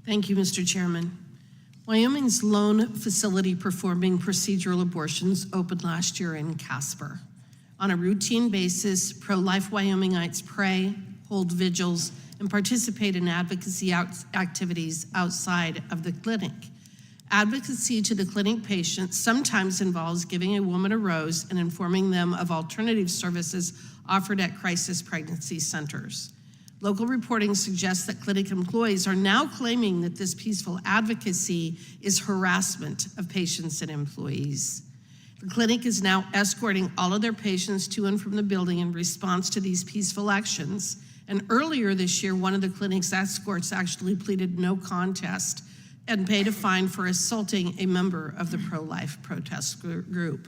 Thank you, Mr. Chairman. Wyoming's lone facility performing procedural abortions opened last year in Casper. On a routine basis, pro-life Wyomingites pray, hold vigils, and participate in advocacy activities outside of the clinic. Advocacy to the clinic patients sometimes involves giving a woman a rose and informing them of alternative services offered at crisis pregnancy centers. Local reporting suggests that clinic employees are now claiming that this peaceful advocacy is harassment of patients and employees. The clinic is now escorting all of their patients to and from the building in response to these peaceful actions. And earlier this year, one of the clinic's escorts actually pleaded no contest and paid a fine for assaulting a member of the pro-life protest group.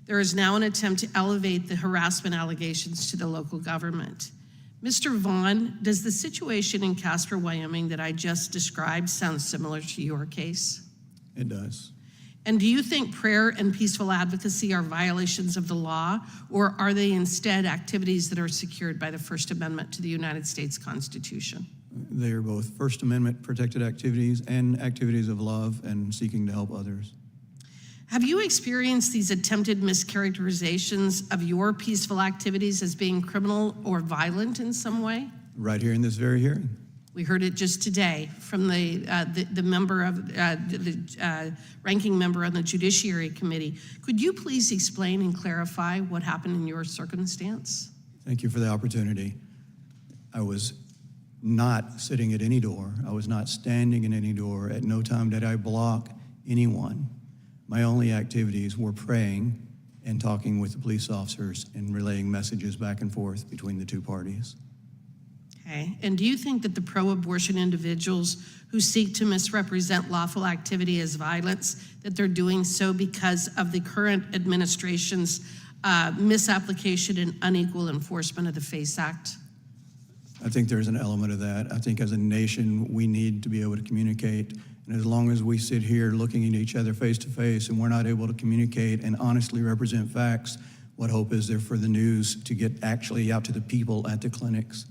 There is now an attempt to elevate the harassment allegations to the local government. Mr. Vaughn, does the situation in Casper, Wyoming that I just described sound similar to your case? It does. And do you think prayer and peaceful advocacy are violations of the law, or are they instead activities that are secured by the First Amendment to the United States Constitution? They are both First Amendment protected activities and activities of love and seeking to help others. Have you experienced these attempted mischaracterizations of your peaceful activities as being criminal or violent in some way? Right here in this very hearing. We heard it just today from the member of the ranking member on the Judiciary Committee. Could you please explain and clarify what happened in your circumstance? Thank you for the opportunity. I was not sitting at any door. I was not standing in any door. At no time did I block anyone. My only activities were praying and talking with the police officers and relaying messages back and forth between the two parties. Okay, and do you think that the pro-abortion individuals who seek to misrepresent lawful activity as violence, that they're doing so because of the current administration's misapplication and unequal enforcement of the FACE Act? I think there's an element of that. I think as a nation, we need to be able to communicate. And as long as we sit here looking at each other face to face and we're not able to communicate and honestly represent facts, what hope is there for the news to get actually out to the people at the clinics?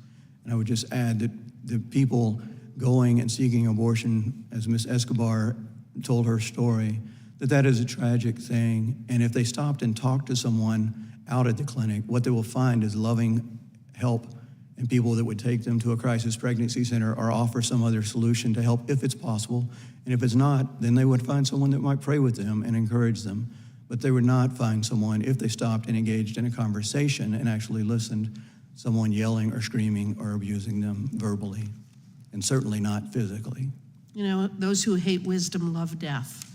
And I would just add that the people going and seeking abortion, as Ms. Escobar told her story, that is a tragic thing. And if they stopped and talked to someone out at the clinic, what they will find is loving help and people that would take them to a crisis pregnancy center or offer some other solution to help if it's possible. And if it's not, then they would find someone that might pray with them and encourage them. But they would not find someone, if they stopped and engaged in a conversation and actually listened, someone yelling or screaming or abusing them verbally, and certainly not physically. You know, those who hate wisdom love death.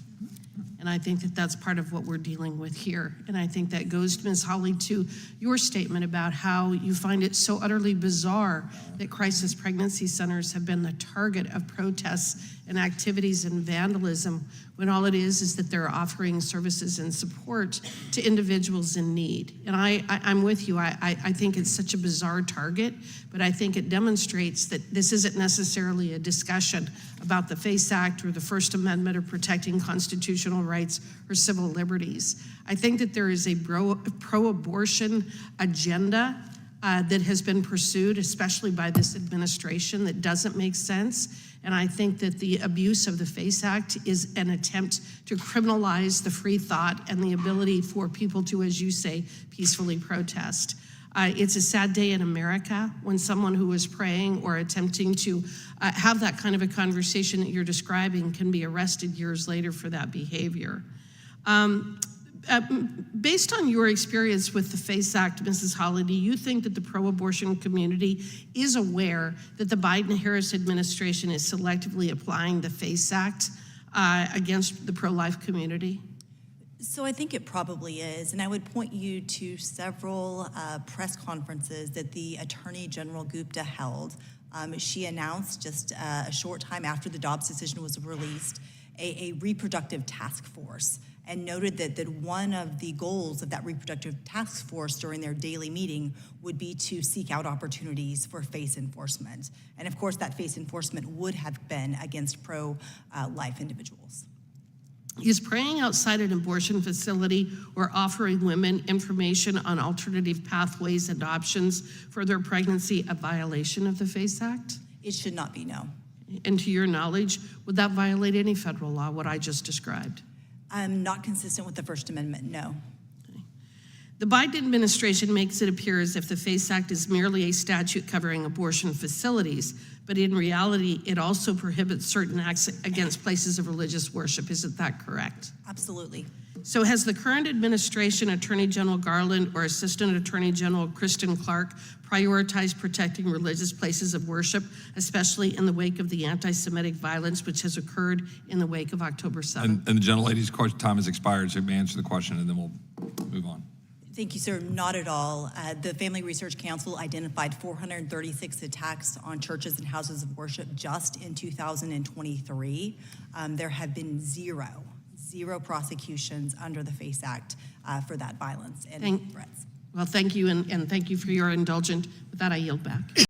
And I think that that's part of what we're dealing with here. And I think that goes, Ms. Hawley, to your statement about how you find it so utterly bizarre that crisis pregnancy centers have been the target of protests and activities and vandalism, when all it is that they're offering services and support to individuals in need. And I'm with you. I think it's such a bizarre target, but I think it demonstrates that this isn't necessarily a discussion about the FACE Act or the First Amendment or protecting constitutional rights or civil liberties. I think that there is a pro-abortion agenda that has been pursued, especially by this administration, that doesn't make sense. And I think that the abuse of the FACE Act is an attempt to criminalize the free thought and the ability for people to, as you say, peacefully protest. It's a sad day in America when someone who is praying or attempting to have that kind of a conversation that you're describing can be arrested years later for that behavior. Based on your experience with the FACE Act, Mrs. Hawley, do you think that the pro-abortion community is aware that the Biden-Harris administration is selectively applying the FACE Act against the pro-life community? So I think it probably is, and I would point you to several press conferences that the Attorney General Gupta held. She announced just a short time after the Dobbs decision was released a reproductive task force, and noted that one of the goals of that reproductive task force during their daily meeting would be to seek out opportunities for FACE enforcement. And of course, that FACE enforcement would have been against pro-life individuals. Is praying outside an abortion facility or offering women information on alternative pathways and options for their pregnancy a violation of the FACE Act? It should not be, no. And to your knowledge, would that violate any federal law, what I just described? Not consistent with the First Amendment, no. The Biden administration makes it appear as if the FACE Act is merely a statute covering abortion facilities, but in reality, it also prohibits certain acts against places of religious worship. Isn't that correct? Absolutely. So has the current administration, Attorney General Garland or Assistant Attorney General Kristen Clark, prioritized protecting religious places of worship, especially in the wake of the anti-Semitic violence which has occurred in the wake of October 7th? And the gentlelady's time has expired, so you may answer the question and then we'll move on. Thank you, sir. Not at all. The Family Research Council identified 436 attacks on churches and houses of worship just in 2023. There have been zero prosecutions under the FACE Act for that violence and threats. Well, thank you, and thank you for your indulgence. With that, I yield back.